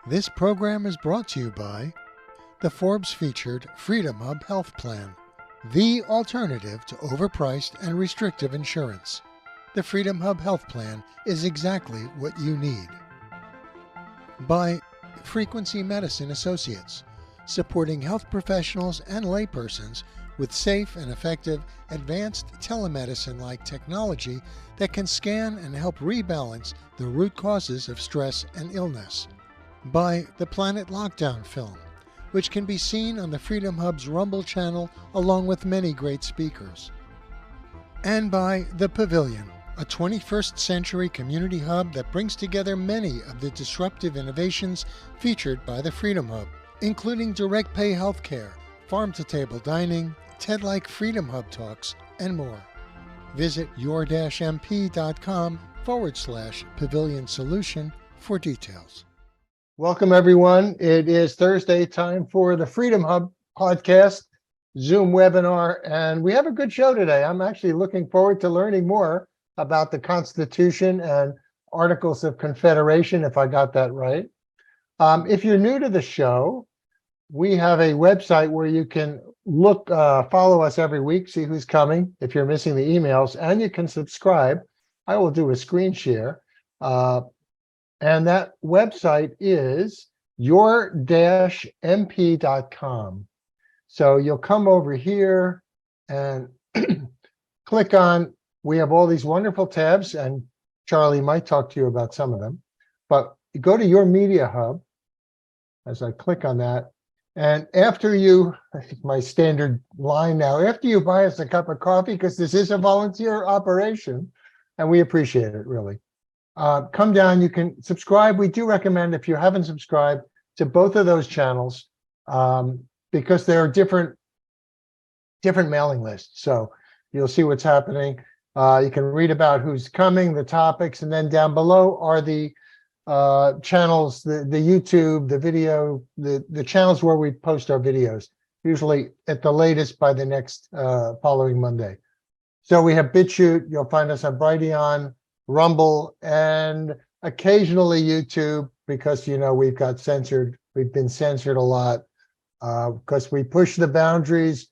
This program is brought to you by the Forbes-featured Freedom Hub Health Plan, the alternative to overpriced and restrictive insurance. The Freedom Hub Health Plan is exactly what you need. By Frequency Medicine Associates, supporting health professionals and laypersons with safe and effective advanced telemedicine-like technology that can scan and help rebalance the root causes of stress and illness. By the Planet Lockdown film, which can be seen on the Freedom Hub's Rumble channel along with many great speakers. And by The Pavilion, a 21st century community hub that brings together many of the disruptive innovations featured by the Freedom Hub, including direct pay healthcare, farm-to-table dining, TED-like Freedom Hub talks, and more. Visit your-mp.com/pavilion solution for details. Welcome, everyone. It is Thursday, time for the Freedom Hub podcast, Zoom webinar, and we have a good show today. I'm actually looking forward to learning more about the Constitution and Articles of Confederation, if I got that right. If you're new to the show, we have a website where you can follow us every week, see who's coming, if you're missing the emails, and you can subscribe. I will do a screen share. And that website is your-mp.com. So you'll come over here and click on, we have all these wonderful tabs, and Charlie might talk to you about some of them, but you go to your media hub as I click on that. And after you, I think my standard line now, after you buy us a cup of coffee, because this is a volunteer operation, and we appreciate it, really. Come down, you can subscribe. We do recommend, if you haven't subscribed, to both of those channels, because there are different mailing lists. So you'll see what's happening. You can read about who's coming, the topics, and then down below are the channels, the YouTube, the video, the channels where we post our videos, usually at the latest by the next following Monday. So we have BitChute. You'll find us on Brighteon, Rumble, and occasionally YouTube, because we've been censored a lot because we push the boundaries.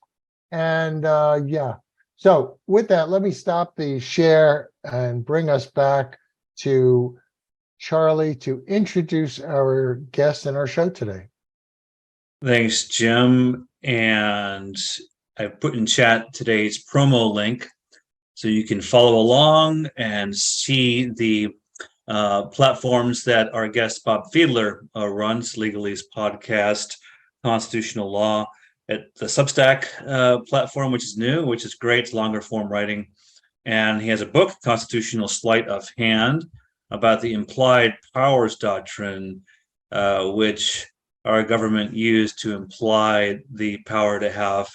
And yeah, so with that, let me stop the share and bring us back to Charlie to introduce our guest and our show today. Thanks, Jim. And I put in chat today's promo link, so you can follow along and see the platforms that our guest Bob Fiedler runs, Legalese podcast, constitutional law, at the Substack platform, which is new, which is great. It's longer form writing. And he has a book, Constitutional Sleight of Hand, about the implied powers doctrine, which our government used to imply the power to have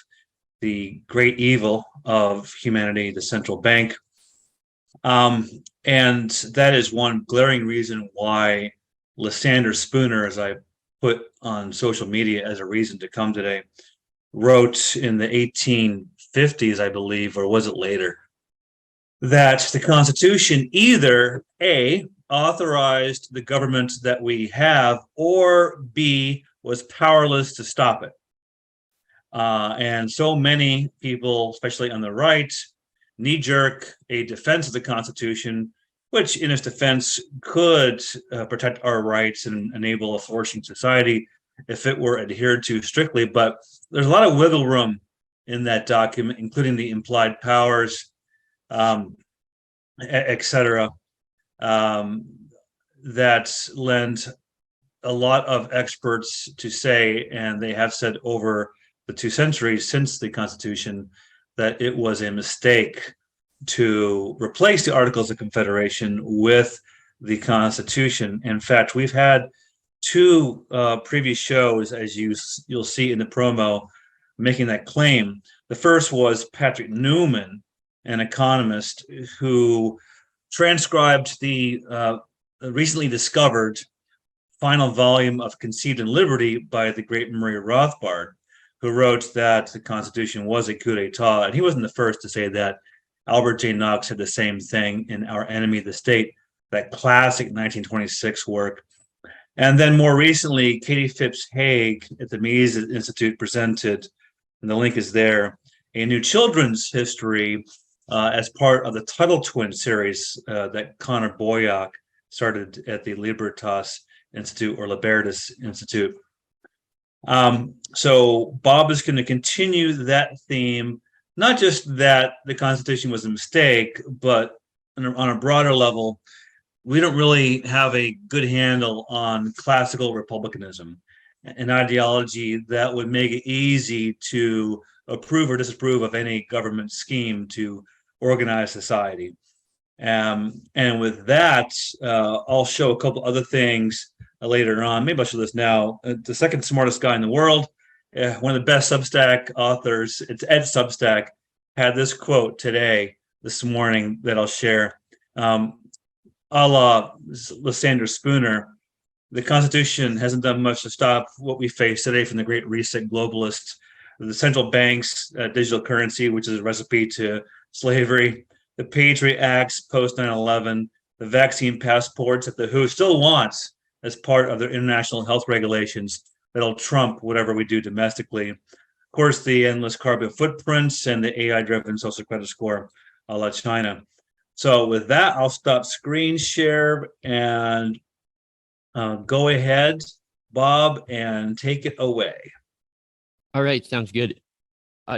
the great evil of humanity, the central bank. And that is one glaring reason why Lysander Spooner, as I put on social media as a reason to come today, wrote in the 1850s, I believe, or was it later, that the Constitution either A, authorized the government that we have, or B, was powerless to stop it. And so many people, especially on the right, knee-jerk a defense of the Constitution, which in its defense could protect our rights and enable a flourishing society if it were adhered to strictly. But there's a lot of wiggle room in that document, including the implied powers, et cetera, that lend a lot of experts to say, and they have said over the 2 centuries since the Constitution, that it was a mistake to replace the Articles of Confederation with the Constitution. In fact, we've had 2 previous shows, as you'll see in the promo, making that claim. The first was Patrick Newman, an economist, who transcribed the recently discovered final volume of Conceit and Liberty by the great Murray Rothbard, who wrote that the Constitution was a coup d'etat. And he wasn't the first to say that. Albert J. Knox said the same thing in Our Enemy, the State, that classic 1926 work. And then more recently, Katie Phipps Hague at the Mises Institute presented, and the link is there, a new children's history as part of the Tuttle Twin series that Connor Boyack started at the Libertas Institute or Libertas Institute. So Bob is going to continue that theme, not just that the Constitution was a mistake, but on a broader level, we don't really have a good handle on classical republicanism, an ideology that would make it easy to approve or disapprove of any government scheme to organize society. And with that, I'll show a couple other things later on. Maybe I'll show this now. The second smartest guy in the world, one of the best Substack authors, it's Ed Substack, had this quote this morning that I'll share. A la Lysander Spooner, the Constitution hasn't done much to stop what we face today from the Great Reset globalists, the central banks, digital currency, which is a recipe to slavery, the Patriot Acts post 9/11, the vaccine passports that the WHO still wants as part of their international health regulations that'll trump whatever we do domestically. Of course, the endless carbon footprints and the AI-driven social credit score a la China. So with that, I'll stop screen share and go ahead, Bob, and take it away. All right, sounds good.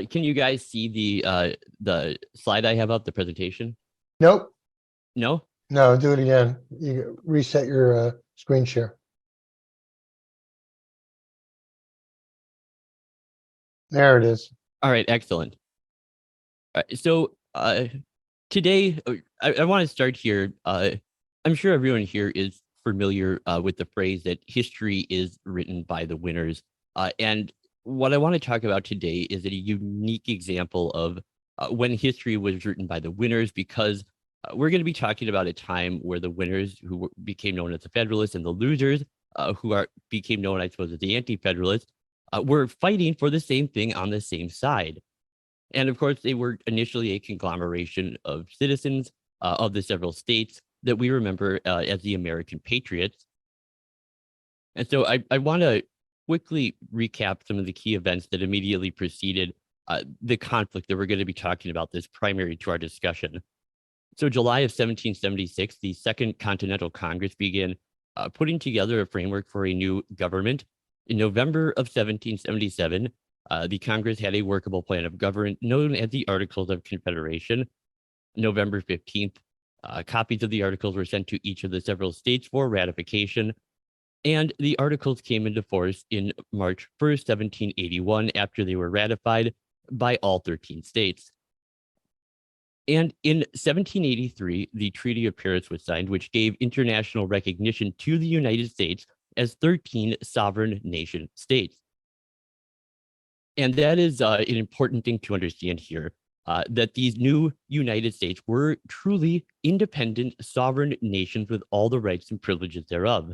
Can you guys see the slide I have up, the presentation? Nope. No? No, do it again. You reset your screen share. There it is. All right, excellent. All right, so today, I want to start here. I'm sure everyone here is familiar with the phrase that history is written by the winners. And what I want to talk about today is a unique example of when history was written by the winners, because we're going to be talking about a time where the winners, who became known as the Federalists, and the losers, who became known, I suppose, as the Anti-Federalists, were fighting for the same thing on the same side. And of course, they were initially a conglomeration of citizens of the several states that we remember as the American Patriots. And so I want to quickly recap some of the key events that immediately preceded the conflict that we're going to be talking about, this primary to our discussion. So July of 1776, the Second Continental Congress began putting together a framework for a new government. In November of 1777, the Congress had a workable plan of government known as the Articles of Confederation. November 15th, copies of the articles were sent to each of the several states for ratification, and the articles came into force in March 1st, 1781, after they were ratified by all 13 states. And in 1783, the Treaty of Paris was signed, which gave international recognition to the United States as 13 sovereign nation states. And that is an important thing to understand here, that these new United States were truly independent, sovereign nations with all the rights and privileges thereof.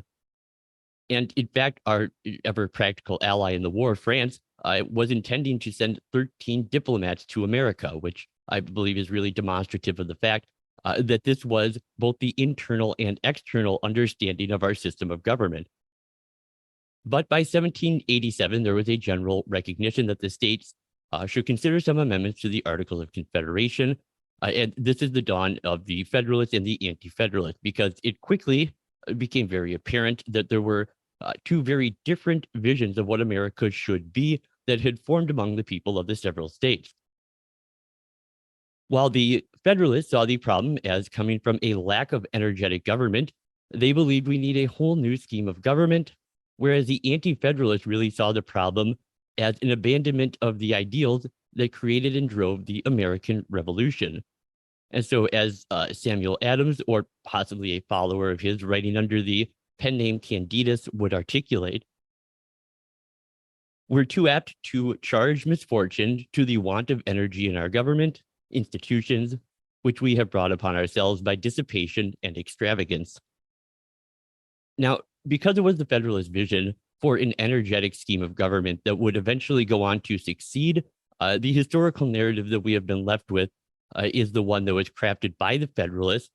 And in fact, our ever practical ally in the war, France, was intending to send 13 diplomats to America, which I believe is really demonstrative of the fact that this was both the internal and external understanding of our system of government. But by 1787, there was a general recognition that the states should consider some amendments to the Articles of Confederation. And this is the dawn of the Federalists and the Anti-Federalists, because it quickly became very apparent that there were two very different visions of what America should be that had formed among the people of the several states. While the Federalists saw the problem as coming from a lack of energetic government, they believed we need a whole new scheme of government, whereas the Anti-Federalists really saw the problem as an abandonment of the ideals that created and drove the American Revolution. And so as Samuel Adams, or possibly a follower of his writing under the pen name Candidus, would articulate, we're too apt to charge misfortune to the want of energy in our government, institutions, which we have brought upon ourselves by dissipation and extravagance. Now, because it was the Federalist vision for an energetic scheme of government that would eventually go on to succeed, the historical narrative that we have been left with is the one that was crafted by the Federalists,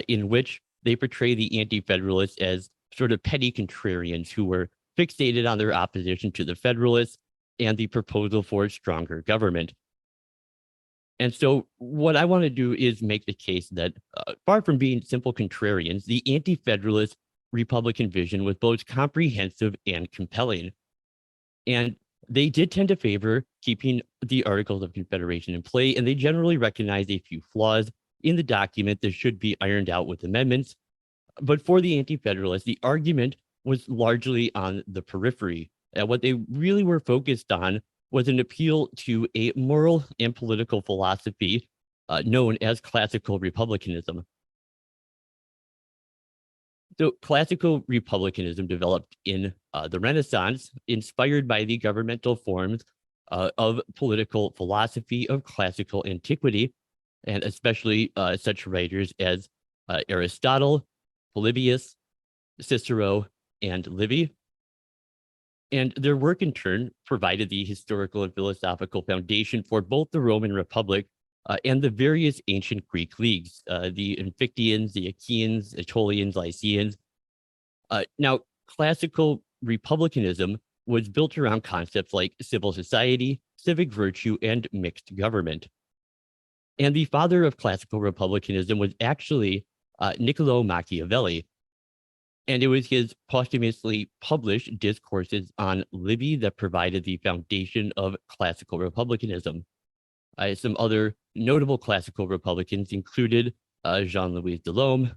in which they portray the Anti-Federalists as sort of petty contrarians who were fixated on their opposition to the Federalists and the proposal for a stronger government. And so what I want to do is make the case that far from being simple contrarians, the anti-Federalist Republican vision was both comprehensive and compelling. And they did tend to favor keeping the Articles of Confederation in play, and they generally recognize a few flaws in the document that should be ironed out with amendments. But for the anti-Federalists, the argument was largely on the periphery. And what they really were focused on was an appeal to a moral and political philosophy known as classical republicanism. So classical republicanism developed in the Renaissance, inspired by the governmental forms of political philosophy of classical antiquity, and especially such writers as Aristotle, Polybius, Cicero, and Livy. And their work in turn provided the historical and philosophical foundation for both the Roman Republic and the various ancient Greek leagues, the Amphictyons, the Achaeans, Aetolians, Lycians. Now, classical republicanism was built around concepts like civil society, civic virtue, and mixed government. And the father of classical republicanism was actually Niccolo Machiavelli. And it was his posthumously published discourses on Livy that provided the foundation of classical republicanism. Some other notable classical republicans included Jean-Louis Delhomme,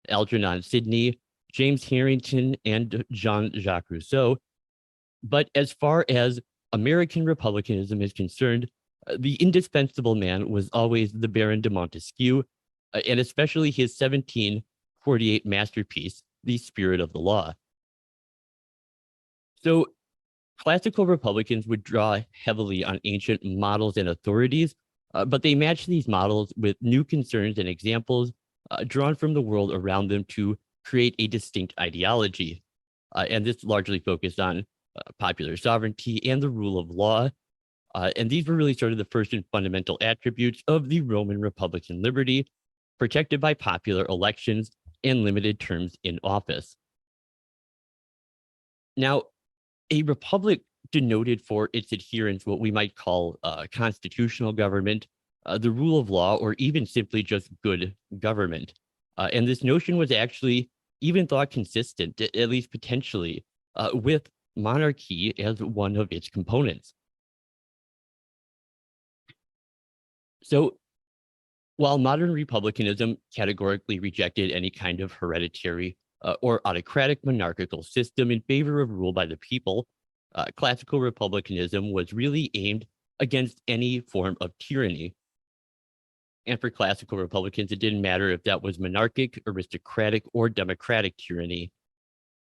Algernon Sidney, James Harrington, and Jean-Jacques Rousseau. But as far as American republicanism is concerned, the indispensable man was always the Baron de Montesquieu, and especially his 1748 masterpiece, The Spirit of the Law. So classical Republicans would draw heavily on ancient models and authorities, but they matched these models with new concerns and examples drawn from the world around them to create a distinct ideology. And this largely focused on popular sovereignty and the rule of law. And these were really sort of the first and fundamental attributes of the Roman Republican liberty, protected by popular elections and limited terms in office. Now, a republic denoted for its adherence what we might call constitutional government, the rule of law, or even simply just good government. And this notion was actually even thought consistent, at least potentially, with monarchy as one of its components. So while modern republicanism categorically rejected any kind of hereditary or autocratic monarchical system in favor of rule by the people, classical republicanism was really aimed against any form of tyranny. And for classical Republicans, it didn't matter if that was monarchic, aristocratic, or democratic tyranny.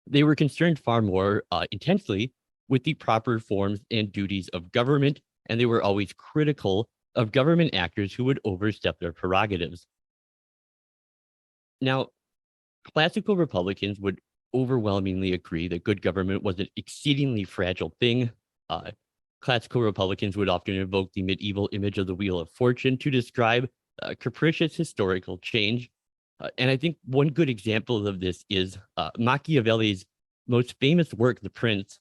They were concerned far more intensely with the proper forms and duties of government, and they were always critical of government actors who would overstep their prerogatives. Now, classical Republicans would overwhelmingly agree that good government was an exceedingly fragile thing. Classical Republicans would often invoke the medieval image of the Wheel of Fortune to describe capricious historical change. And I think one good example of this is Machiavelli's most famous work, The Prince,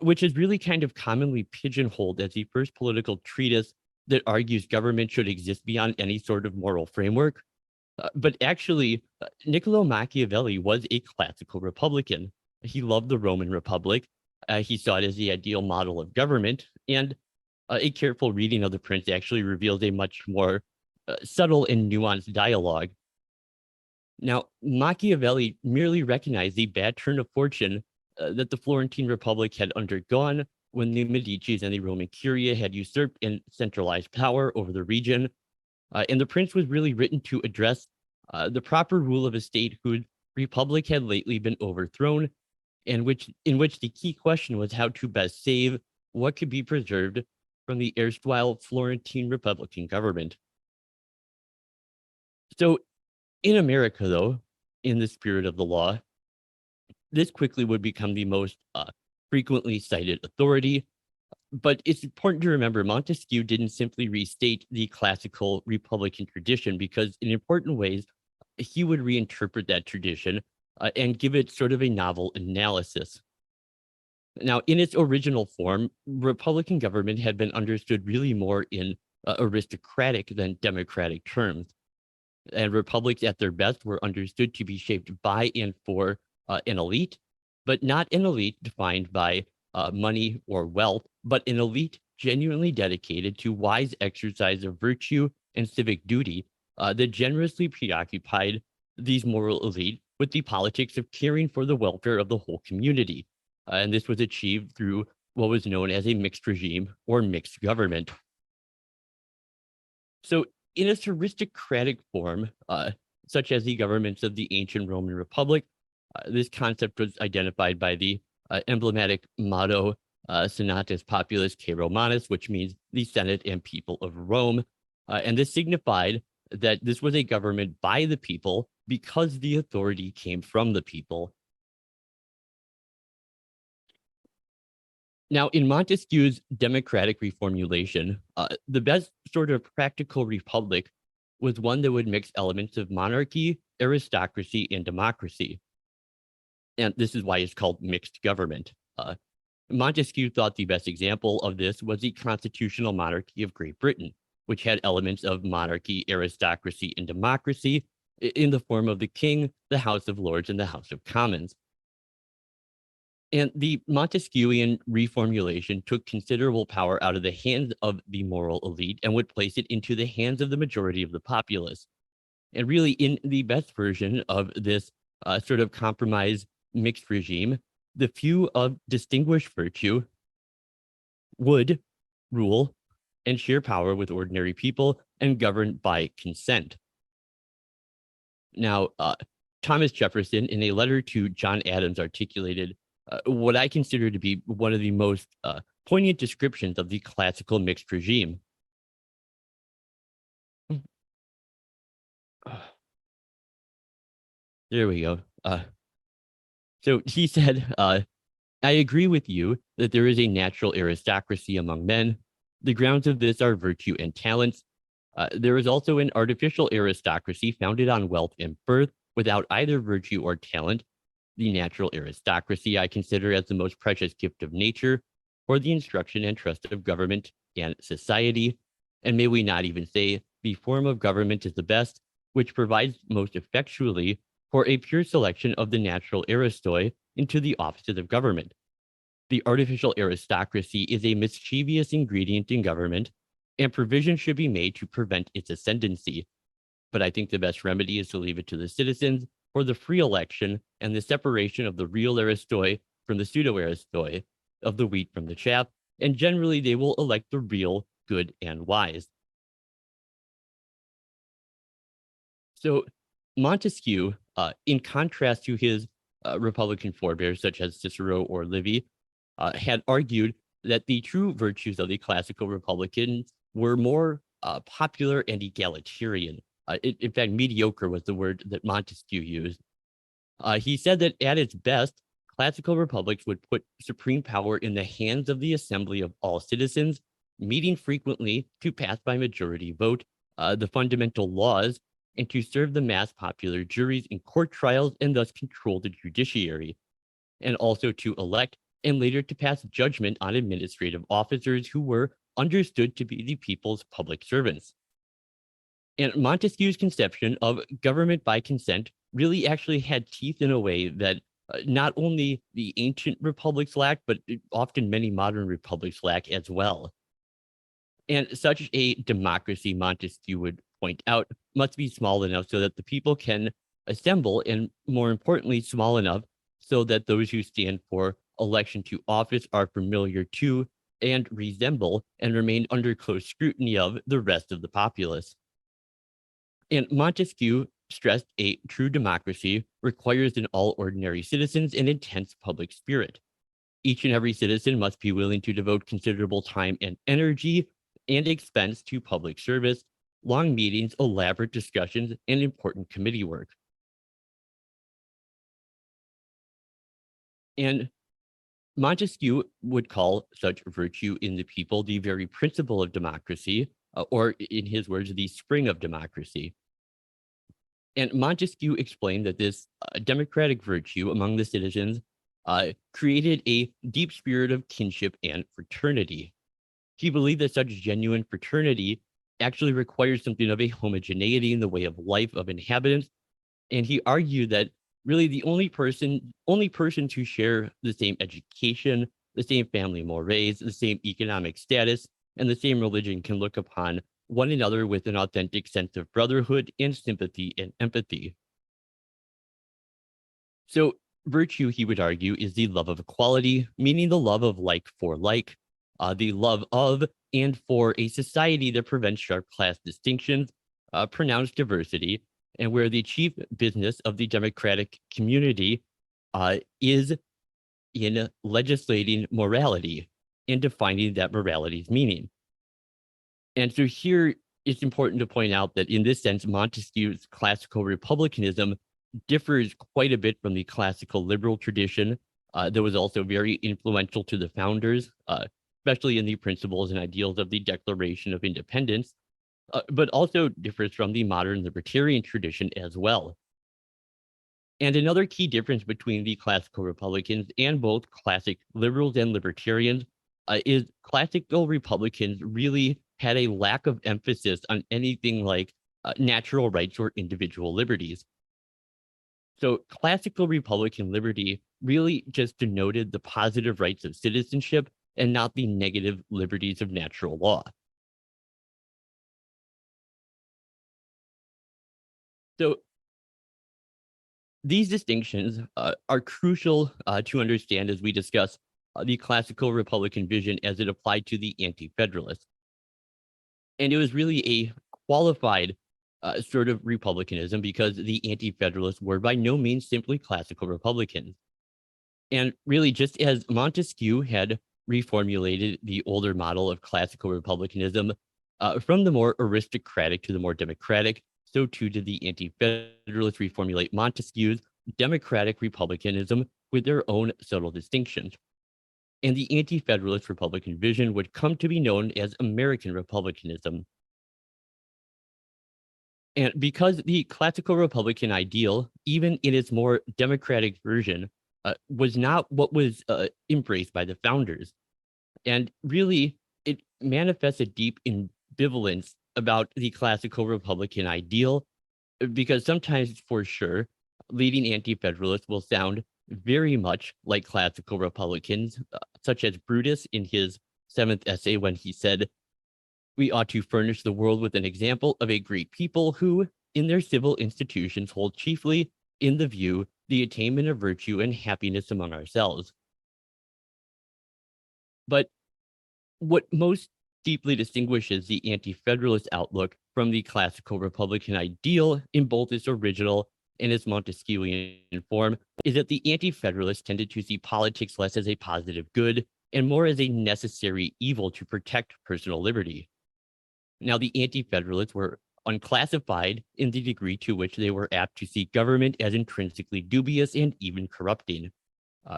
which is really kind of commonly pigeonholed as the first political treatise that argues government should exist beyond any sort of moral framework. But actually, Niccolo Machiavelli was a classical Republican. He loved the Roman Republic. He saw it as the ideal model of government, and a careful reading of The Prince actually reveals a much more subtle and nuanced dialogue. Now, Machiavelli merely recognized the bad turn of fortune that the Florentine Republic had undergone when the Medicis and the Roman Curia had usurped and centralized power over the region. And The Prince was really written to address the proper rule of a state whose republic had lately been overthrown, in which the key question was how to best save what could be preserved from the erstwhile Florentine Republican government. So in America, though, in the spirit of the law, this quickly would become the most frequently cited authority. But it's important to remember Montesquieu didn't simply restate the classical Republican tradition, because in important ways, he would reinterpret that tradition and give it sort of a novel analysis. Now, in its original form, Republican government had been understood really more in aristocratic than democratic terms. And republics at their best were understood to be shaped by and for an elite, but not an elite defined by money or wealth, but an elite genuinely dedicated to wise exercise of virtue and civic duty that generously preoccupied these moral elite with the politics of caring for the welfare of the whole community. And this was achieved through what was known as a mixed regime or mixed government. So in its aristocratic form, such as the governments of the ancient Roman Republic, this concept was identified by the emblematic motto, Senatus Populus Que Romanus, which means the Senate and people of Rome. And this signified that this was a government by the people because the authority came from the people. Now, in Montesquieu's democratic reformulation, the best sort of practical republic was one that would mix elements of monarchy, aristocracy, and democracy. And this is why it's called mixed government. Montesquieu thought the best example of this was the constitutional monarchy of Great Britain, which had elements of monarchy, aristocracy, and democracy in the form of the king, the House of Lords, and the House of Commons. And the Montesquieuian reformulation took considerable power out of the hands of the moral elite and would place it into the hands of the majority of the populace. And really, in the best version of this sort of compromise mixed regime, the few of distinguished virtue would rule and share power with ordinary people and govern by consent. Now, Thomas Jefferson, in a letter to John Adams, articulated what I consider to be one of the most poignant descriptions of the classical mixed regime. There we go. So he said, I agree with you that there is a natural aristocracy among men. The grounds of this are virtue and talents. There is also an artificial aristocracy founded on wealth and birth without either virtue or talent. The natural aristocracy I consider as the most precious gift of nature for the instruction and trust of government and society. And may we not even say the form of government is the best, which provides most effectually for a pure selection of the natural aristoi into the offices of government. The artificial aristocracy is a mischievous ingredient in government, and provision should be made to prevent its ascendancy. But I think the best remedy is to leave it to the citizens for the free election and the separation of the real aristoi from the pseudo-aristoi, of the wheat from the chaff, and generally they will elect the real, good, and wise. So Montesquieu, in contrast to his Republican forebears such as Cicero or Livy, had argued that the true virtues of the classical Republicans were more popular and egalitarian. In fact, mediocre was the word that Montesquieu used. He said that at its best, classical republics would put supreme power in the hands of the assembly of all citizens, meeting frequently to pass by majority vote the fundamental laws and to serve the mass popular juries in court trials and thus control the judiciary, and also to elect and later to pass judgment on administrative officers who were understood to be the people's public servants. And Montesquieu's conception of government by consent really actually had teeth in a way that not only the ancient republics lacked, but often many modern republics lack as well. And such a democracy, Montesquieu would point out, must be small enough so that the people can assemble, and more importantly, small enough so that those who stand for election to office are familiar to and resemble and remain under close scrutiny of the rest of the populace. And Montesquieu stressed a true democracy requires in all ordinary citizens an intense public spirit. Each and every citizen must be willing to devote considerable time and energy and expense to public service, long meetings, elaborate discussions, and important committee work. And Montesquieu would call such virtue in the people the very principle of democracy, or in his words, the spring of democracy. And Montesquieu explained that this democratic virtue among the citizens created a deep spirit of kinship and fraternity. He believed that such genuine fraternity actually requires something of a homogeneity in the way of life of inhabitants. And he argued that really the only persons who share the same education, the same family mores, the same economic status, and the same religion can look upon one another with an authentic sense of brotherhood and sympathy and empathy. So virtue, he would argue, is the love of equality, meaning the love of like for like, the love of and for a society that prevents sharp class distinctions, pronounced diversity, and where the chief business of the democratic community is in legislating morality and defining that morality's meaning. And so here it's important to point out that in this sense, Montesquieu's classical republicanism differs quite a bit from the classical liberal tradition that was also very influential to the founders, especially in the principles and ideals of the Declaration of Independence, but also differs from the modern libertarian tradition as well. And another key difference between the classical Republicans and both classic liberals and libertarians is classical Republicans really had a lack of emphasis on anything like natural rights or individual liberties. So classical Republican liberty really just denoted the positive rights of citizenship and not the negative liberties of natural law. So these distinctions are crucial to understand as we discuss the classical Republican vision as it applied to the Anti-Federalists. And it was really a qualified sort of republicanism because the Anti-Federalists were by no means simply classical Republicans. And really, just as Montesquieu had reformulated the older model of classical republicanism from the more aristocratic to the more democratic, so too did the Anti-Federalists reformulate Montesquieu's democratic republicanism with their own subtle distinctions. And the Anti-Federalist Republican vision would come to be known as American republicanism. And because the classical Republican ideal, even in its more democratic version, was not what was embraced by the founders. And really, it manifests a deep ambivalence about the classical Republican ideal, because sometimes, for sure, leading Anti-Federalists will sound very much like classical Republicans, such as Brutus in his 7th essay when he said, "We ought to furnish the world with an example of a great people who, in their civil institutions, hold chiefly in the view the attainment of virtue and happiness among ourselves." But what most deeply distinguishes the Anti-Federalist outlook from the classical Republican ideal in both its original and its Montesquieuian form is that the Anti-Federalists tended to see politics less as a positive good and more as a necessary evil to protect personal liberty. Now, the Anti-Federalists were unclassified in the degree to which they were apt to see government as intrinsically dubious and even corrupting,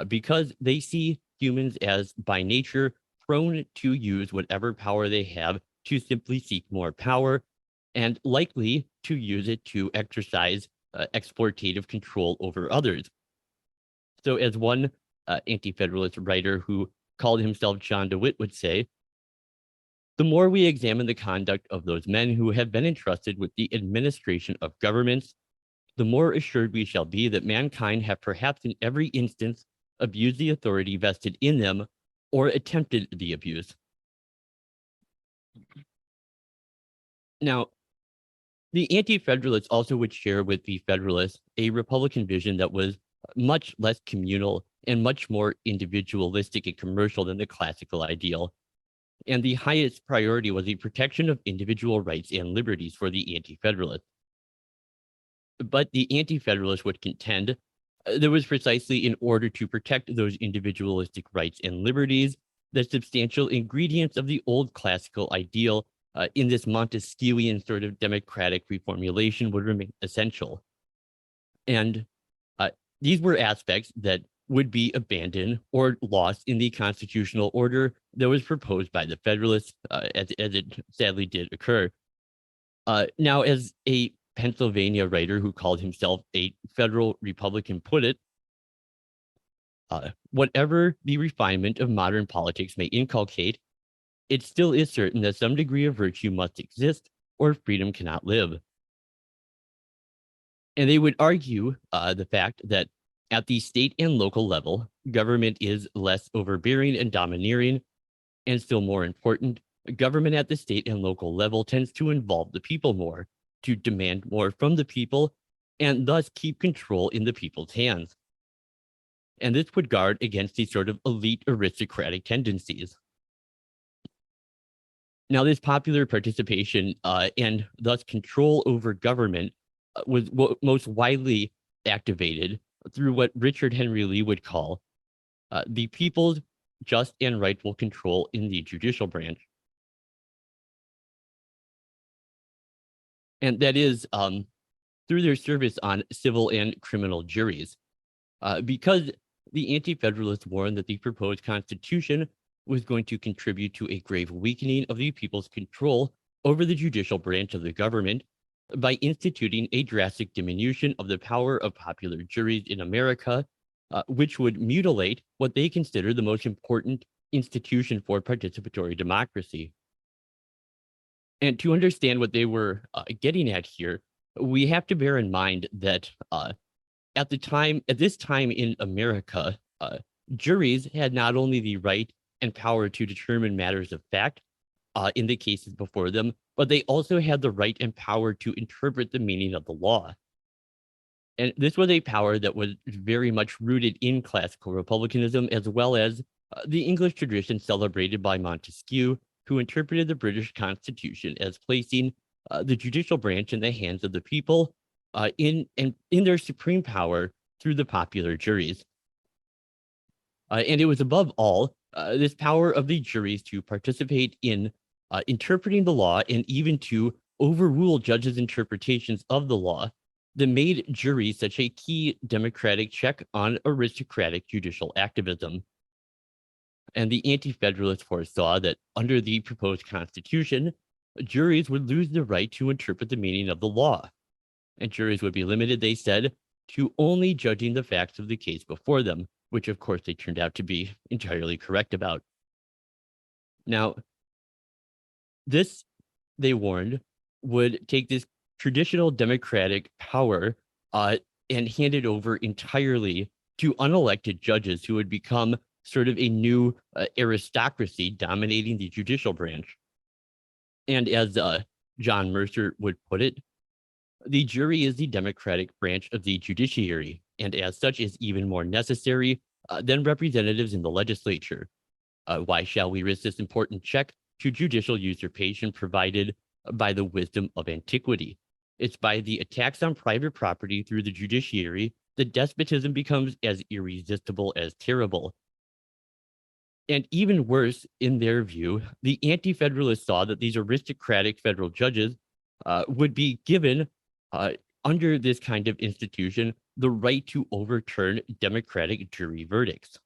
because they see humans as, by nature, prone to use whatever power they have to simply seek more power, and likely to use it to exercise exploitative control over others. So, as one Anti-Federalist writer who called himself John DeWitt would say, "The more we examine the conduct of those men who have been entrusted with the administration of governments, the more assured we shall be that mankind have perhaps in every instance abused the authority vested in them or attempted the abuse." Now, the Anti-Federalists also would share with the Federalists a Republican vision that was much less communal and much more individualistic and commercial than the classical ideal. And the highest priority was the protection of individual rights and liberties for the Anti-Federalists. But the Anti-Federalists would contend there was precisely in order to protect those individualistic rights and liberties, the substantial ingredients of the old classical ideal in this Montesquieuian sort of democratic reformulation would remain essential. And these were aspects that would be abandoned or lost in the constitutional order that was proposed by the Federalists, as it sadly did occur. Now, as a Pennsylvania writer who called himself a federal Republican put it, whatever the refinement of modern politics may inculcate, it still is certain that some degree of virtue must exist or freedom cannot live. And they would argue the fact that at the state and local level, government is less overbearing and domineering, and still more important, government at the state and local level tends to involve the people more, to demand more from the people, and thus keep control in the people's hands. And this would guard against these sort of elite aristocratic tendencies. Now, this popular participation and thus control over government was most widely activated through what Richard Henry Lee would call the people's just and rightful control in the judicial branch. And that is through their service on civil and criminal juries. Because the Anti-Federalists warned that the proposed Constitution was going to contribute to a grave weakening of the people's control over the judicial branch of the government by instituting a drastic diminution of the power of popular juries in America, which would mutilate what they consider the most important institution for participatory democracy. And to understand what they were getting at here, we have to bear in mind that at this time in America, juries had not only the right and power to determine matters of fact in the cases before them, but they also had the right and power to interpret the meaning of the law. And this was a power that was very much rooted in classical republicanism, as well as the English tradition celebrated by Montesquieu, who interpreted the British Constitution as placing the judicial branch in the hands of the people in their supreme power through the popular juries. And it was above all this power of the juries to participate in interpreting the law and even to overrule judges' interpretations of the law that made juries such a key democratic check on aristocratic judicial activism. And the Anti-Federalists foresaw that under the proposed Constitution, juries would lose the right to interpret the meaning of the law. And juries would be limited, they said, to only judging the facts of the case before them, which of course they turned out to be entirely correct about. Now, this, they warned, would take this traditional democratic power and hand it over entirely to unelected judges who would become sort of a new aristocracy dominating the judicial branch. And as John Mercer would put it, the jury is the democratic branch of the judiciary, and as such is even more necessary than representatives in the legislature. Why shall we risk this important check to judicial usurpation provided by the wisdom of antiquity? It's by the attacks on private property through the judiciary that despotism becomes as irresistible as terrible. And even worse, in their view, the Anti-Federalists saw that these aristocratic federal judges would be given, under this kind of institution, the right to overturn democratic jury verdicts.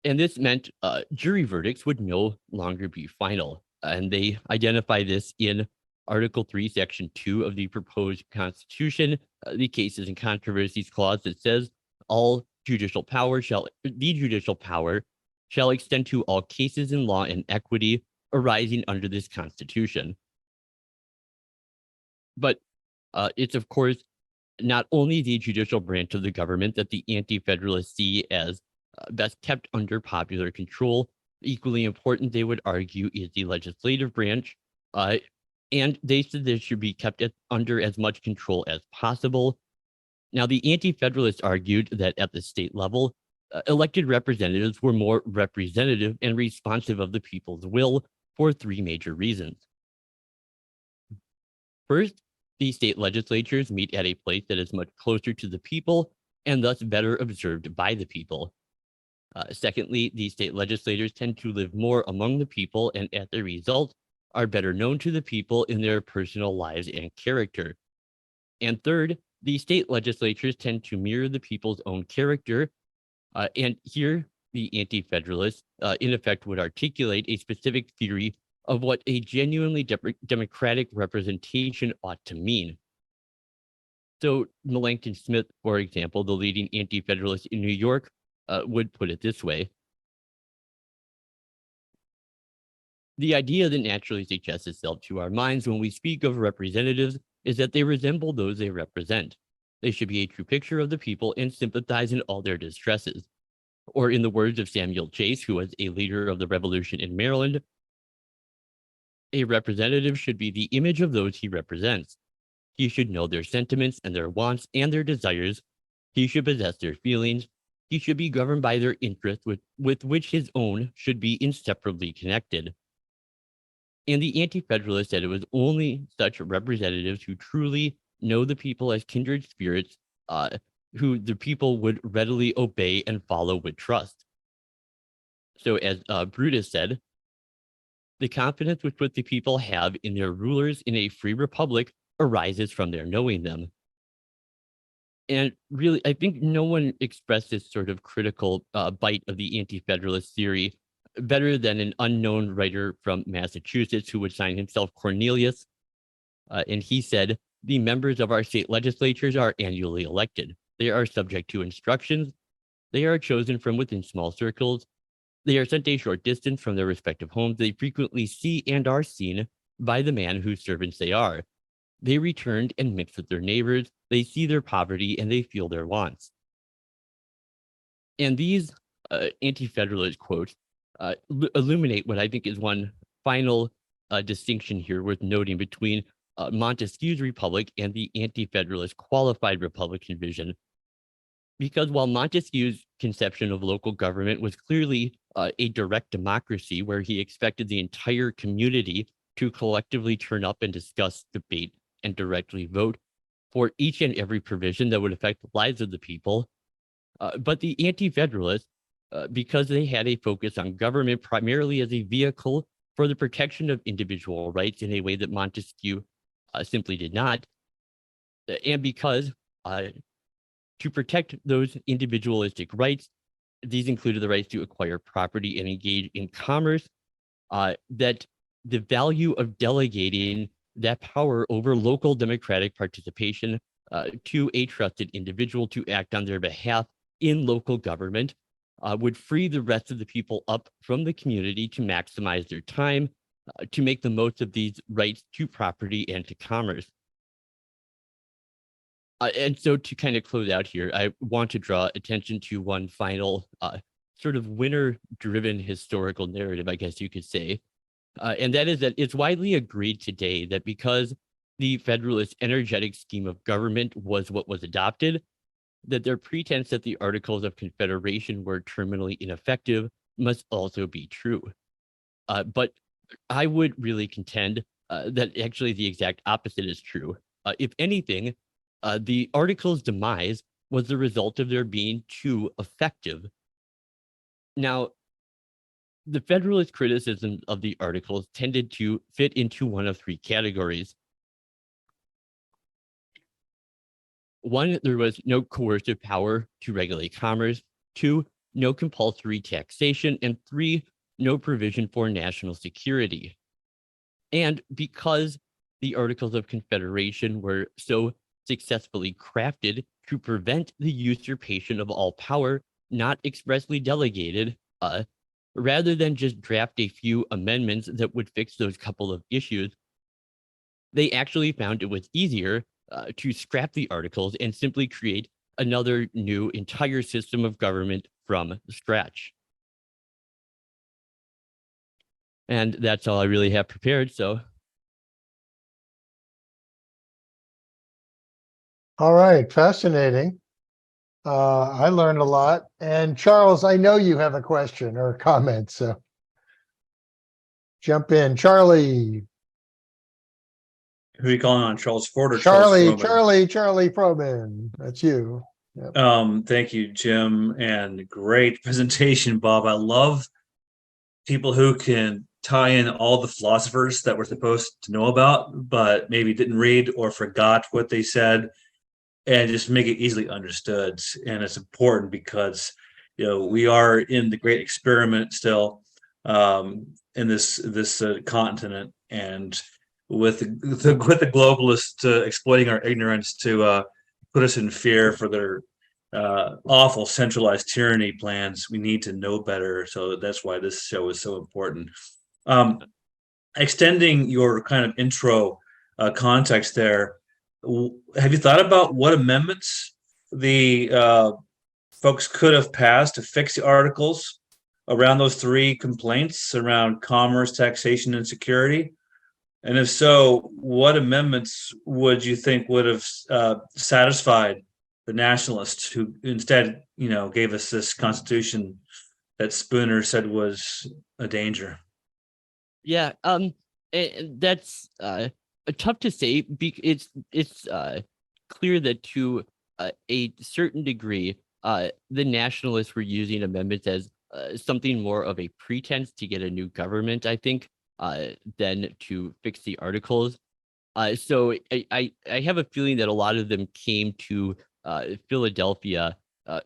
And this meant jury verdicts would no longer be final. And they identify this in Article 3, Section 2 of the proposed Constitution, the Cases and Controversies Clause that says the judicial power shall extend to all cases in law and equity arising under this Constitution. But it's, of course, not only the judicial branch of the government that the Anti-Federalists see as best kept under popular control. Equally important, they would argue, is the legislative branch. And they said this should be kept under as much control as possible. Now, the Anti-Federalists argued that at the state level, elected representatives were more representative and responsive of the people's will for three major reasons. First, the state legislatures meet at a place that is much closer to the people and thus better observed by the people. Secondly, the state legislators tend to live more among the people and as a result are better known to the people in their personal lives and character. And third, the state legislatures tend to mirror the people's own character. And here, the Anti-Federalists, in effect, would articulate a specific theory of what a genuinely democratic representation ought to mean. So Melancton Smith, for example, the leading anti-federalist in New York, would put it this way. The idea that naturally suggests itself to our minds when we speak of representatives is that they resemble those they represent. They should be a true picture of the people and sympathize in all their distresses. Or in the words of Samuel Chase, who was a leader of the revolution in Maryland, a representative should be the image of those he represents. He should know their sentiments and their wants and their desires. He should possess their feelings. He should be governed by their interests with which his own should be inseparably connected. And the Anti-Federalists said it was only such representatives who truly know the people as kindred spirits, who the people would readily obey and follow with trust. So as Brutus said, the confidence which the people have in their rulers in a free republic arises from their knowing them. And really, I think no one expressed this sort of critical bite of the anti-federalist theory better than an unknown writer from Massachusetts who would sign himself Cornelius. And he said, the members of our state legislatures are annually elected. They are subject to instructions. They are chosen from within small circles. They are sent a short distance from their respective homes. They frequently see and are seen by the man whose servants they are. They returned and mix with their neighbors. They see their poverty and they feel their wants. And these anti-federalist quotes illuminate what I think is one final distinction here worth noting between Montesquieu's republic and the anti-federalist qualified republican vision. Because while Montesquieu's conception of local government was clearly a direct democracy where he expected the entire community to collectively turn up and discuss, debate, and directly vote for each and every provision that would affect the lives of the people. But the anti-federalists, because they had a focus on government primarily as a vehicle for the protection of individual rights in a way that Montesquieu simply did not, and because to protect those individualistic rights, these included the rights to acquire property and engage in commerce, that the value of delegating that power over local democratic participation to a trusted individual to act on their behalf in local government would free the rest of the people up from the community to maximize their time, to make the most of these rights to property and to commerce. And so to kind of close out here, I want to draw attention to one final sort of winner-driven historical narrative, I guess you could say. And that is that it's widely agreed today that because the Federalist energetic scheme of government was what was adopted, that their pretense that the Articles of Confederation were terminally ineffective must also be true. But I would really contend that actually the exact opposite is true. If anything, the Articles' demise was the result of their being too effective. Now, the Federalist criticism of the Articles tended to fit into one of three categories. One, there was no coercive power to regulate commerce. Two, no compulsory taxation. And three, no provision for national security. And because the Articles of Confederation were so successfully crafted to prevent the usurpation of all power not expressly delegated, rather than just draft a few amendments that would fix those couple of issues, they actually found it was easier to scrap the Articles and simply create another new entire system of government from scratch. And that's all I really have prepared, so. All right, fascinating. I learned a lot. And Charles, I know you have a question or a comment, so jump in. Charlie. Who are you calling on, Charles Ford or Charlie Probman? That's you. Yep. Thank you, Jim, and great presentation, Bob. I love people who can tie in all the philosophers that we're supposed to know about, but maybe didn't read or forgot what they said, and just make it easily understood. And it's important because we are in the great experiment still, and in this continent, and with the globalists exploiting our ignorance to put us in fear for their awful centralized tyranny plans. We need to know better. So that's why this show is so important. Extending your kind of intro context there, have you thought about what amendments the folks could have passed to fix the articles around those three complaints around commerce, taxation, and security? And if so, what amendments would you think would have satisfied the nationalists who instead, gave us this Constitution that Spooner said was a danger? Yeah, that's tough to say. It's clear that to a certain degree, the nationalists were using amendments as something more of a pretense to get a new government, I think, than to fix the articles. So I have a feeling that a lot of them came to Philadelphia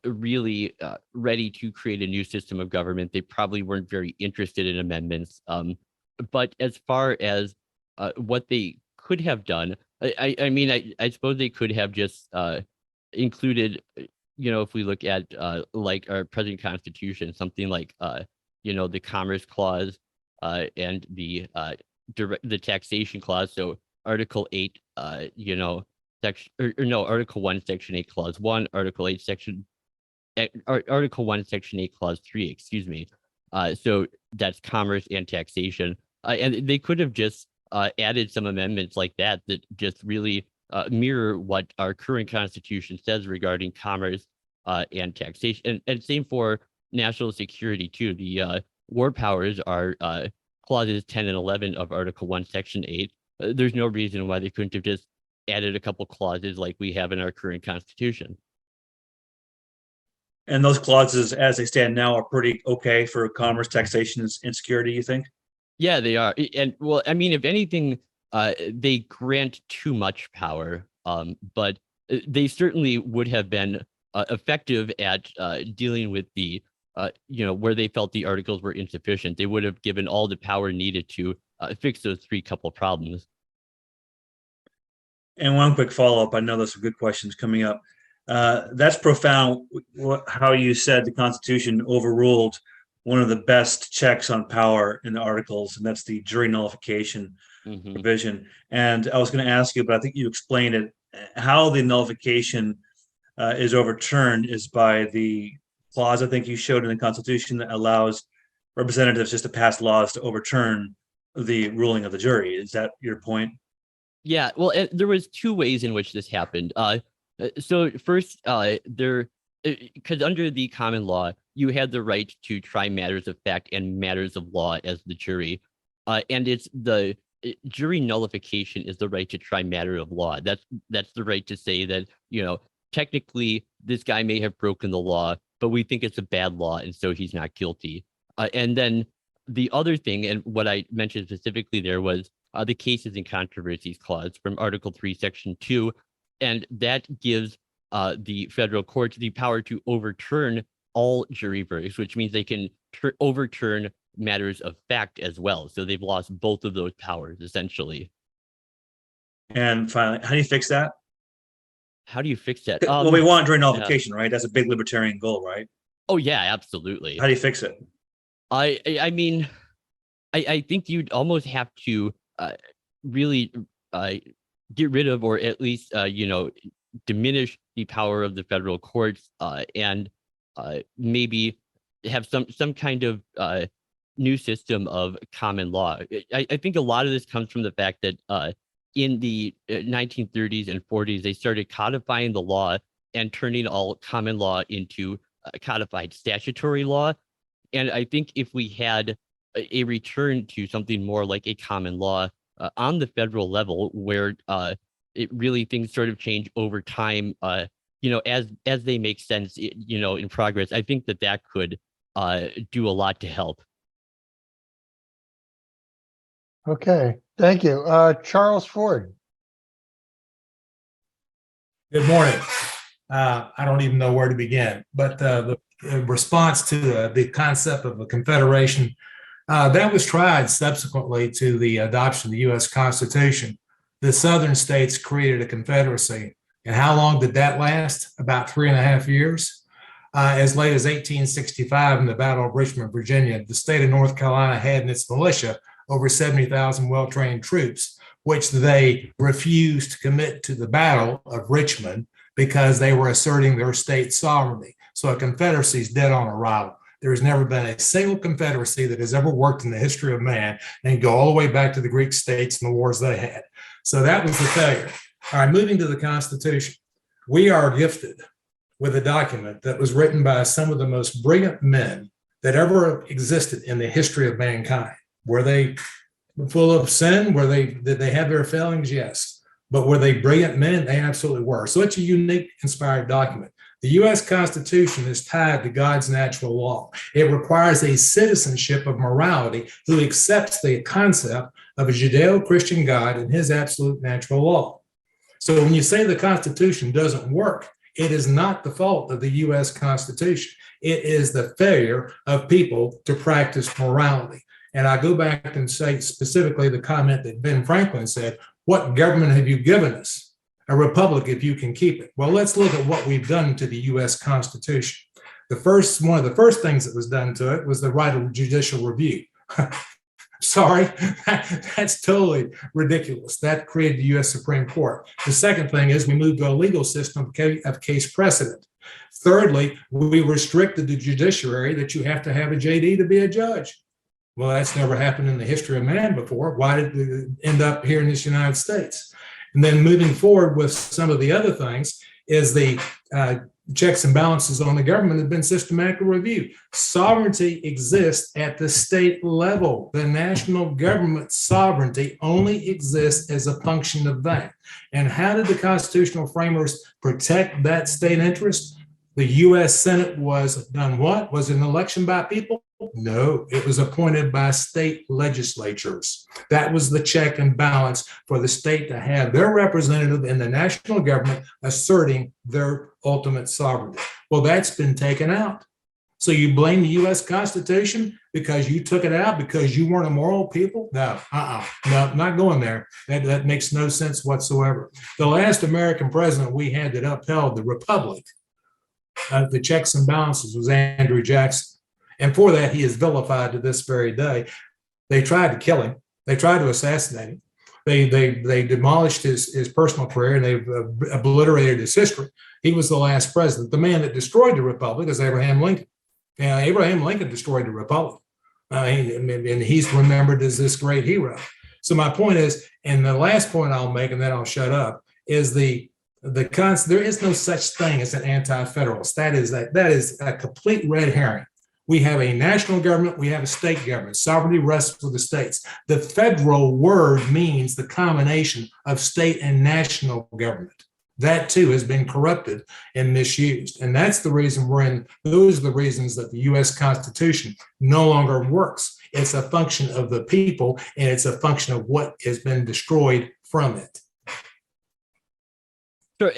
really ready to create a new system of government. They probably weren't very interested in amendments. But as far as what they could have done, I mean, I suppose they could have just included, if we look at like our present Constitution, something like, the Commerce Clause and the taxation clause. So Article 8, section, or no, Article 1, Section 8, Clause 1, Article 8, Article 1, Section 8, Clause 3, excuse me. So that's commerce and taxation. And they could have just added some amendments like that just really mirror what our current Constitution says regarding commerce and taxation. And same for national security, too. The war powers are clauses 10 and 11 of Article 1, Section 8. There's no reason why they couldn't have just added a couple clauses like we have in our current Constitution. And those clauses, as they stand now, are pretty okay for commerce, taxation, and security, you think? Yeah, they are. And well, I mean, if anything, they grant too much power, but they certainly would have been effective at dealing with the, where they felt the articles were insufficient. They would have given all the power needed to fix those three couple problems. And one quick follow-up. I know there's some good questions coming up. That's profound, how you said the Constitution overruled one of the best checks on power in the articles, and that's the jury nullification provision. And I was going to ask you, but I think you explained it, how the nullification is overturned is by the clause I think you showed in the Constitution that allows representatives just to pass laws to overturn the ruling of the jury. Is that your point? Yeah, well, there was two ways in which this happened. So first, because under the common law, you had the right to try matters of fact and matters of law as the jury. And it's the jury nullification is the right to try matter of law. That's the right to say that, technically this guy may have broken the law, but we think it's a bad law, and so he's not guilty. And then the other thing, and what I mentioned specifically there was the cases and controversies clause from Article 3, Section 2, and that gives the federal courts the power to overturn all jury verdicts, which means they can overturn matters of fact as well. So they've lost both of those powers, essentially. And finally, how do you fix that? How do you fix that? Well, we want jury nullification, right? That's a big libertarian goal, right? Oh, yeah, absolutely. How do you fix it? I mean, I think you'd almost have to really get rid of, or at least, diminish the power of the federal courts and maybe have some kind of new system of common law. I think a lot of this comes from the fact that in the 1930s and 40s, they started codifying the law and turning all common law into codified statutory law. And I think if we had a return to something more like a common law on the federal level, where it really things sort of change over time, as they make sense, in progress, I think that could do a lot to help. Okay, thank you. Charles Ford. Good morning. I don't even know where to begin, but the response to the concept of a confederation That was tried subsequently to the adoption of the U.S. Constitution. The southern states created a confederacy. And how long did that last? About 3.5 years. As late as 1865 in the Battle of Richmond, Virginia, the state of North Carolina had in its militia over 70,000 well-trained troops, which they refused to commit to the Battle of Richmond because they were asserting their state sovereignty. So a confederacy is dead on arrival. There has never been a single confederacy that has ever worked in the history of man, and go all the way back to the Greek states and the wars they had. So that was the failure. All right, moving to the Constitution. We are gifted with a document that was written by some of the most brilliant men that ever existed in the history of mankind. Were they full of sin? Did they have their failings? Yes. But were they brilliant men? They absolutely were. So it's a unique, inspired document. The U.S. Constitution is tied to God's natural law. It requires a citizenship of morality who accepts the concept of a Judeo-Christian God and his absolute natural law. So when you say the Constitution doesn't work, it is not the fault of the U.S. Constitution. It is the failure of people to practice morality. And I go back and say specifically the comment that Ben Franklin said, "What government have you given us? A republic if you can keep it." Well, let's look at what we've done to the U.S. Constitution. One of the first things that was done to it was the right of judicial review. Sorry, that's totally ridiculous. That created the U.S. Supreme Court. The second thing is we moved to a legal system of case precedent. Thirdly, we restricted the judiciary that you have to have a JD to be a judge. Well, that's never happened in the history of man before. Why did it end up here in this United States? And then moving forward with some of the other things is the checks and balances on the government have been systematically reviewed. Sovereignty exists at the state level. The national government sovereignty only exists as a function of that. And how did the constitutional framers protect that state interest? The U.S. Senate was done what? Was it an election by people? No, it was appointed by state legislatures. That was the check and balance for the state to have their representative in the national government asserting their ultimate sovereignty. Well, that's been taken out. So you blame the U.S. Constitution because you took it out because you weren't a moral people? No, no, not going there. That makes no sense whatsoever. The last American president we had that upheld the republic, the checks and balances, was Andrew Jackson. And for that, he is vilified to this very day. They tried to kill him. They tried to assassinate him. They demolished his personal career, and they've obliterated his history. He was the last president. The man that destroyed the republic is Abraham Lincoln. Abraham Lincoln destroyed the republic. And he's remembered as this great hero. So my point is, and the last point I'll make, and then I'll shut up, is there is no such thing as an anti-federalist. That is a complete red herring. We have a national government, we have a state government. Sovereignty rests with the states. The federal word means the combination of state and national government. That too has been corrupted and misused. And that's the reason those are the reasons that the US Constitution no longer works. It's a function of the people, and it's a function of what has been destroyed from it. Sure,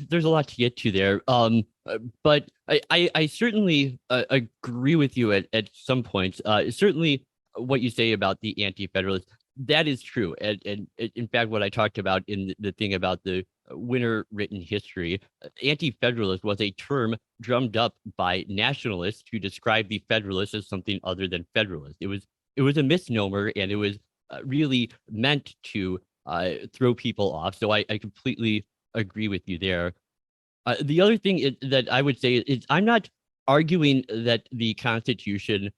there's a lot to get to there. But I certainly agree with you at some points. Certainly what you say about the anti-federalists, that is true. And in fact, what I talked about in the thing about the winner written history, anti-federalist was a term drummed up by nationalists to describe the federalists as something other than federalist. It was a misnomer, and it was really meant to throw people off. So I completely agree with you there. The other thing that I would say is I'm not arguing that the Constitution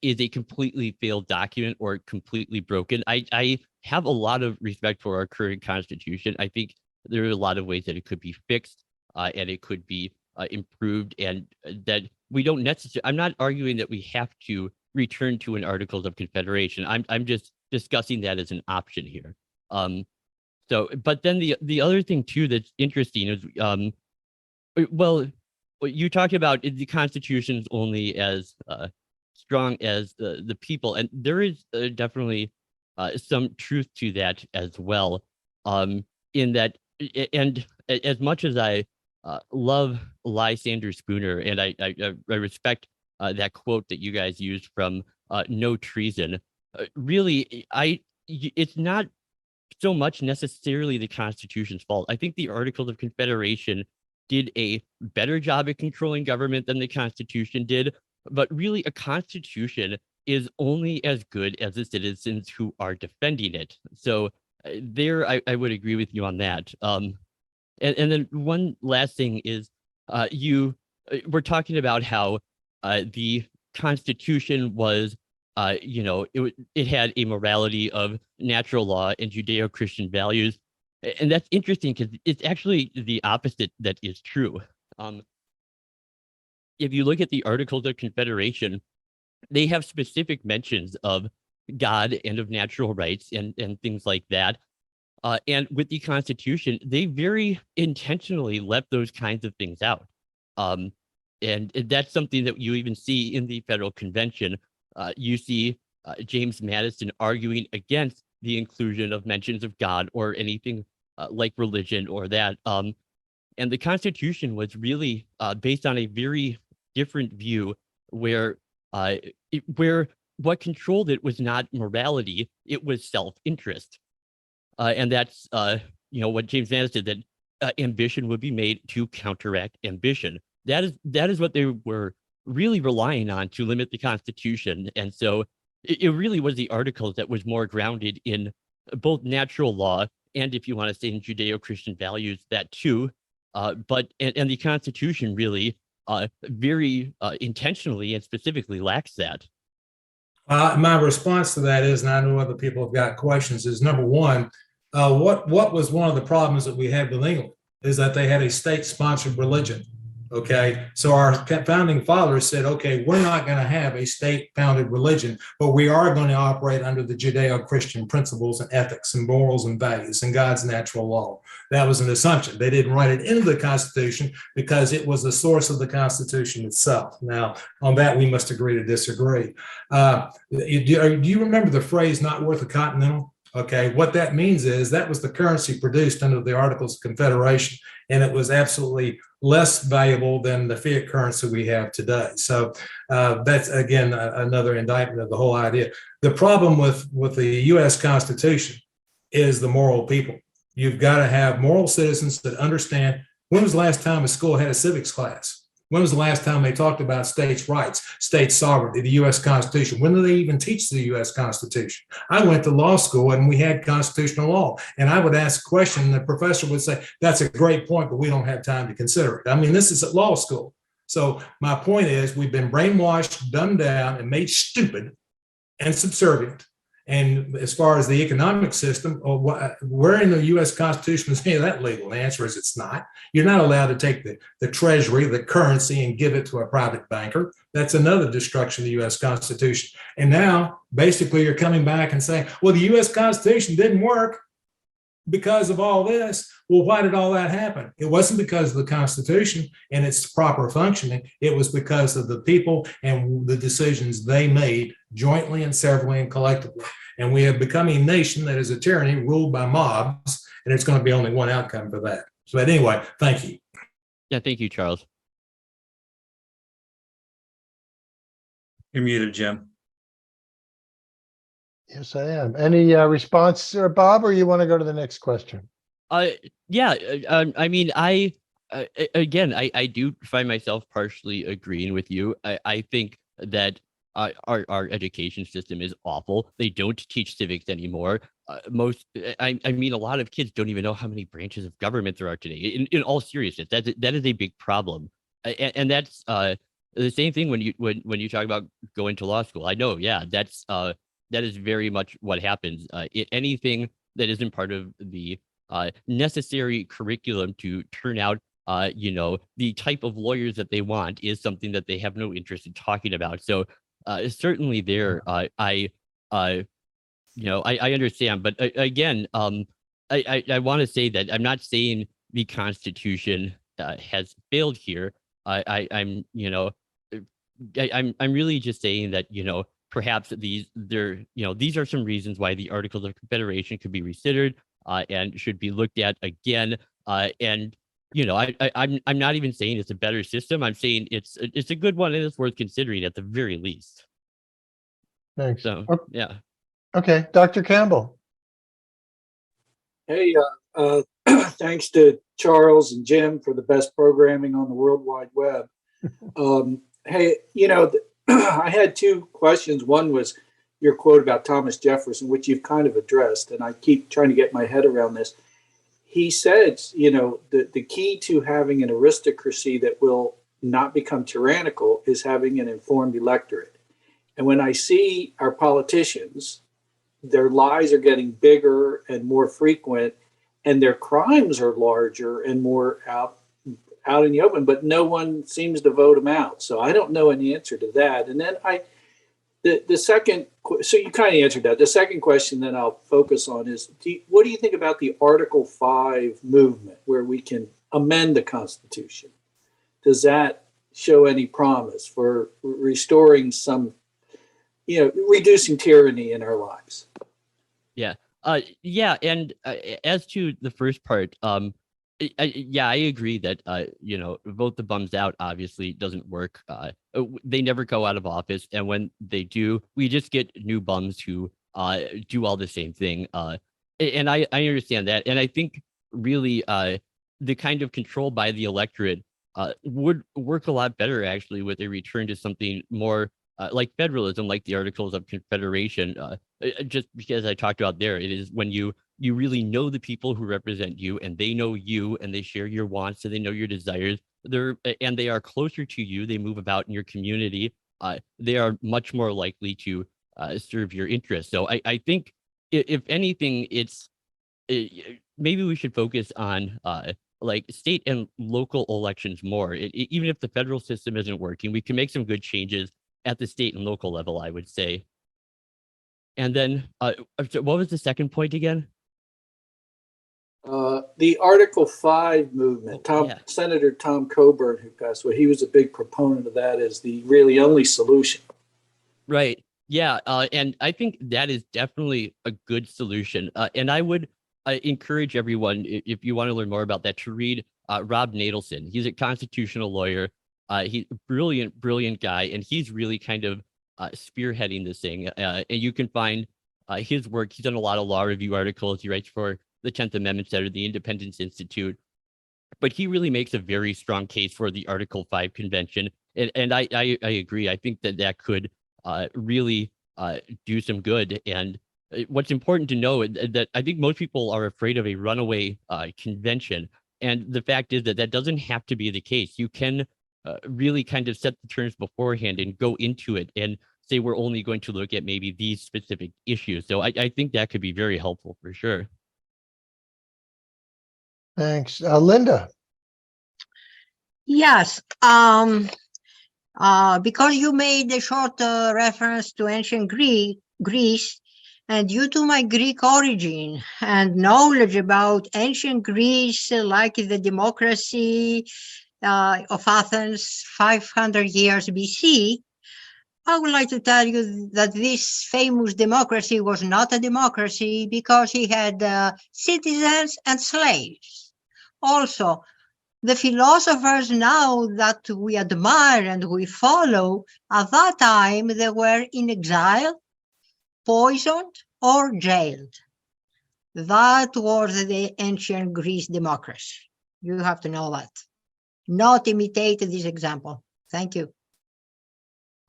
is a completely failed document or completely broken. I have a lot of respect for our current Constitution. I think there are a lot of ways that it could be fixed and it could be improved, and that we don't necessarily, I'm not arguing that we have to return to an Articles of Confederation. I'm just discussing that as an option here. But then the other thing too that's interesting is, well, you talked about the Constitution is only as strong as the people, and there is definitely some truth to that as well. In that, and as much as I love Lysander Spooner, and I respect that quote that you guys used from no treason. Really, it's not so much necessarily the Constitution's fault. I think the Articles of Confederation did a better job at controlling government than the Constitution did, but really a constitution is only as good as the citizens who are defending it. So there, I would agree with you on that. And then one last thing is we're talking about how the Constitution was, it had a morality of natural law and Judeo-Christian values. And that's interesting because it's actually the opposite that is true. If you look at the Articles of Confederation, they have specific mentions of God and of natural rights and things like that. And with the Constitution, they very intentionally left those kinds of things out. And that's something that you even see in the Federal Convention. You see James Madison arguing against the inclusion of mentions of God or anything like religion or that. And the Constitution was really based on a very different view where what controlled it was not morality, it was self-interest. And that's what James Madison said, that ambition would be made to counteract ambition. That is what they were really relying on to limit the Constitution. And so it really was the Articles that was more grounded in both natural law and, if you want to say, in Judeo-Christian values, that too. But the Constitution really very intentionally and specifically lacks that. My response to that is, and I know other people have got questions, is number one, what was one of the problems that we had with England is that they had a state-sponsored religion. Okay, so our founding fathers said, okay, we're not going to have a state-founded religion, but we are going to operate under the Judeo-Christian principles and ethics and morals and values and God's natural law. That was an assumption. They didn't write it into the Constitution because it was the source of the Constitution itself. Now, on that, we must agree to disagree. Do you remember the phrase, not worth a continental? Okay, what that means is that was the currency produced under the Articles of Confederation, and it was absolutely less valuable than the fiat currency we have today. So that's, again, another indictment of the whole idea. The problem with the U.S. Constitution is the moral people. You've got to have moral citizens that understand. When was the last time a school had a civics class? When was the last time they talked about states' rights, state sovereignty, the U.S. Constitution? When do they even teach the U.S. Constitution? I went to law school and we had constitutional law. And I would ask a question and the professor would say, that's a great point, but we don't have time to consider it. I mean, this is at law school. So my point is we've been brainwashed, dumbed down, and made stupid and subservient. And as far as the economic system, where in the U.S. Constitution is any of that legal? The answer is it's not. You're not allowed to take the treasury, the currency, and give it to a private banker. That's another destruction of the U.S. Constitution. And now, basically, you're coming back and saying, well, the U.S. Constitution didn't work because of all this. Well, why did all that happen? It wasn't because of the Constitution and its proper functioning. It was because of the people and the decisions they made jointly and severally and collectively. And we have become a nation that is a tyranny ruled by mobs, and there's going to be only one outcome for that. So but anyway, thank you. Yeah, thank you, Charles. You're muted, Jim. Yes, I am. Any response, Bob, or you want to go to the next question? Yeah, I mean, again, I do find myself partially agreeing with you. I think that our education system is awful. They don't teach civics anymore. I mean, a lot of kids don't even know how many branches of government there are today. In all seriousness, that is a big problem, and that's the same thing when you talk about going to law school. I know, yeah, that is very much what happens. Anything that isn't part of the necessary curriculum to turn out, the type of lawyers that they want is something that they have no interest in talking about. So certainly there, I understand, but again, I want to say that I'm not saying the Constitution has failed here. I'm really just saying that, perhaps these are some reasons why the Articles of Confederation could be considered and should be looked at again. And I'm not even saying it's a better system. I'm saying it's a good one and it's worth considering at the very least. Thanks. So yeah. Okay, Dr. Campbell. Hey, thanks to Charles and Jim for the best programming on the World Wide Web. Hey, I had two questions. One was your quote about Thomas Jefferson, which you've kind of addressed, and I keep trying to get my head around this. He said, the key to having an aristocracy that will not become tyrannical is having an informed electorate. And when I see our politicians, their lies are getting bigger and more frequent, and their crimes are larger and more out in the open, but no one seems to vote them out. So I don't know an answer to that. And then the second, so you kind of answered that. The second question that I'll focus on is, what do you think about the Article 5 movement, where we can amend the Constitution? Does that show any promise for restoring some, reducing tyranny in our lives? Yeah. And as to the first part, I agree that vote the bums out obviously doesn't work. They never go out of office, and when they do, we just get new bums who do all the same thing. And I understand that, and I think really the kind of control by the electorate would work a lot better actually with a return to something more like federalism, like the Articles of Confederation. Just because I talked about there, it is when you really know the people who represent you, and they know you, and they share your wants, and they know your desires. And they are closer to you. They move about in your community. They are much more likely to serve your interests. So I think if anything, maybe we should focus on like state and local elections more. Even if the federal system isn't working, we can make some good changes at the state and local level, I would say. And then, what was the second point again? The Article 5 movement. Senator Tom Coburn, who passed away, he was a big proponent of that as the really only solution. Right. Yeah. And I think that is definitely a good solution. And I would encourage everyone, if you want to learn more about that, to read Rob Natelson. He's a constitutional lawyer. He's a brilliant guy, and he's really kind of spearheading this thing. And you can find his work. He's done a lot of law review articles. He writes for the 10th Amendment Center, the Independence Institute. But he really makes a very strong case for the Article 5 convention. And I agree. I think that could really do some good. And what's important to know is that I think most people are afraid of a runaway convention. And the fact is that doesn't have to be the case. You can really kind of set the terms beforehand and go into it and say we're only going to look at maybe these specific issues. So I think that could be very helpful for sure. Thanks. Linda. Yes. Because you made a short reference to ancient Greece, and due to my Greek origin and knowledge about ancient Greece, like the democracy of Athens 500 years BC, I would like to tell you that this famous democracy was not a democracy because he had citizens and slaves. Also, the philosophers now that we admire and we follow, at that time they were in exile, poisoned, or jailed. That was the ancient Greece democracy. You have to know that. Not imitate this example. Thank you.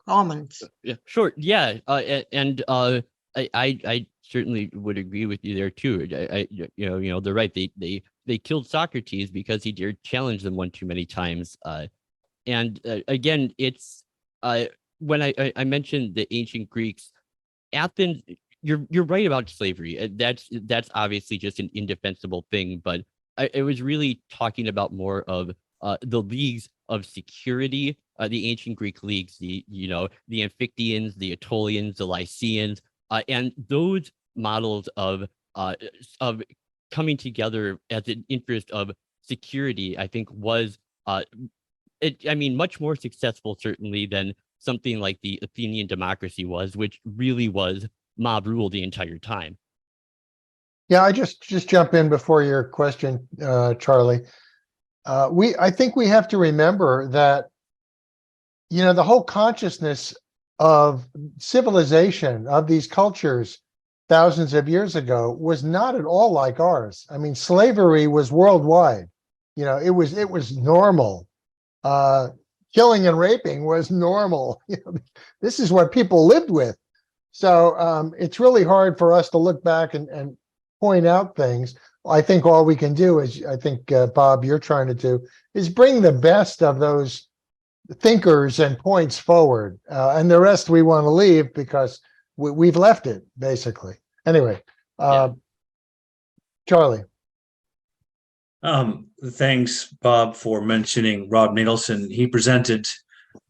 Comments? Yeah, sure. Yeah, and I certainly would agree with you there too. They're right. They killed Socrates because he dared challenge them one too many times. And again, it's when I mentioned the ancient Greeks, Athens. You're right about slavery. That's obviously just an indefensible thing. But I was really talking about more of the leagues of security, the ancient Greek leagues, the Amphictyons, the Aetolians, the Lycians, and those models of coming together as an interest of security, I think was, much more successful certainly than something like the Athenian democracy was, which really was mob rule the entire time. Yeah, I just jump in before your question, Charlie. I think we have to remember that, the whole consciousness of civilization, of these cultures thousands of years ago, was not at all like ours. I mean, slavery was worldwide. You know, it was normal. Killing and raping was normal. You know, this is what people lived with. So it's really hard for us to look back and point out things. I think all we can do is, I think, Bob, you're trying to do, is bring the best of those thinkers and points forward. And the rest we want to leave because we've left it, basically. Anyway, Charlie. Thanks, Bob, for mentioning Rob Nadelson. He presented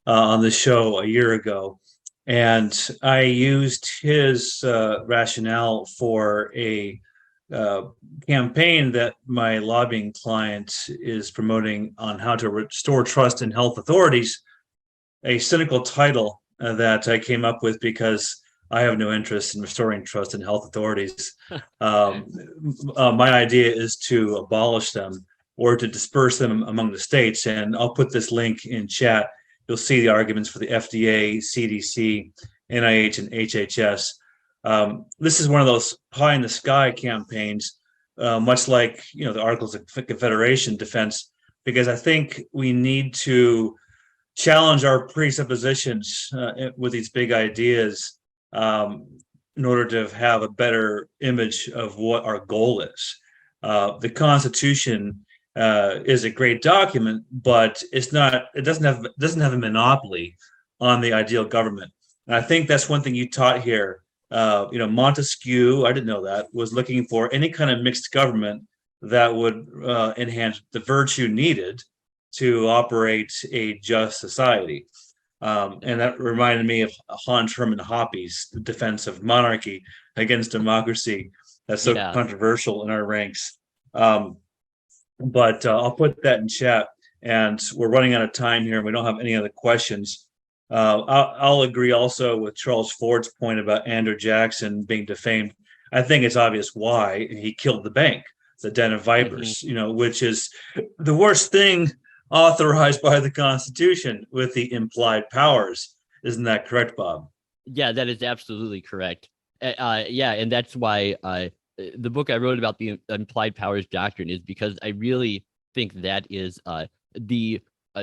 on the show a year ago, and I used his rationale for a campaign that my lobbying client is promoting on how to restore trust in health authorities, a cynical title that I came up with because I have no interest in restoring trust in health authorities. My idea is to abolish them or to disperse them among the states. And I'll put this link in chat. You'll see the arguments for the FDA, CDC, NIH, and HHS. This is one of those pie in the sky campaigns, much like, you know, the Articles of Confederation defense, because I think we need to challenge our presuppositions with these big ideas in order to have a better image of what our goal is. The Constitution is a great document, but it's not. It doesn't have a monopoly on the ideal government. And I think that's one thing you taught here. You know, Montesquieu, I didn't know that, was looking for any kind of mixed government that would enhance the virtue needed to operate a just society. And that reminded me of Hans Hermann Hoppe's defense of monarchy against democracy. That's so controversial in our ranks. But I'll put that in chat. And we're running out of time here. We don't have any other questions. I'll agree also with Charles Ford's point about Andrew Jackson being defamed. I think it's obvious why. He killed the bank, the Den of Vipers, you know, which is the worst thing authorized by the Constitution with the implied powers. Isn't that correct, Bob? Yeah, that is absolutely correct. Yeah, and that's why the book I wrote about the implied powers doctrine is because I really think that is the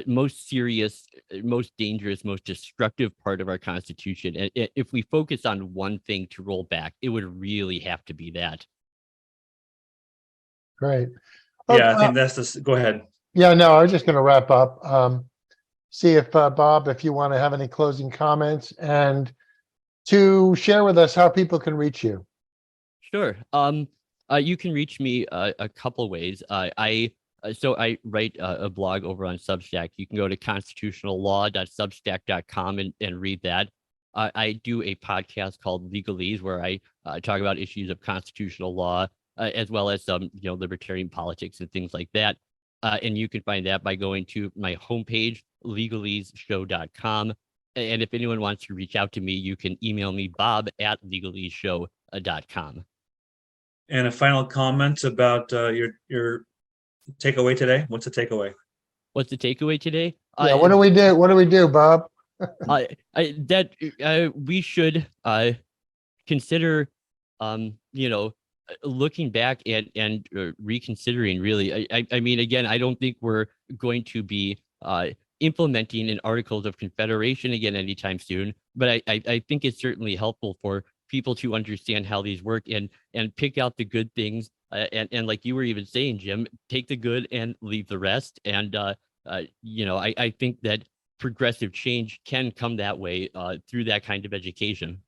most serious, most dangerous, most destructive part of our Constitution. And if we focus on one thing to roll back, it would really have to be that. Great. Yeah, I think that's the. Go ahead. Yeah, no, I was just going to wrap up. See if Bob, if you want to have any closing comments and to share with us how people can reach you. Sure. You can reach me a couple ways. So I write a blog over on Substack. You can go to constitutionallaw.substack.com and read that. I do a podcast called Legalese where I talk about issues of constitutional law as well as some, you know, libertarian politics and things like that. And you can find that by going to my homepage, legaleseshow.com. And if anyone wants to reach out to me, you can email me, bob@legaleseshow.com. And a final comment about your takeaway today. What's the takeaway? What's the takeaway today? Yeah, what do we do? What do we do, Bob? That we should consider, you know, looking back and reconsidering. Really, I mean, again, I don't think we're going to be implementing an Articles of Confederation again anytime soon. But I think it's certainly helpful for people to understand how these work and pick out the good things. And like you were even saying, Jim, take the good and leave the rest. And, you know, I think that progressive change can come that way through that kind of education.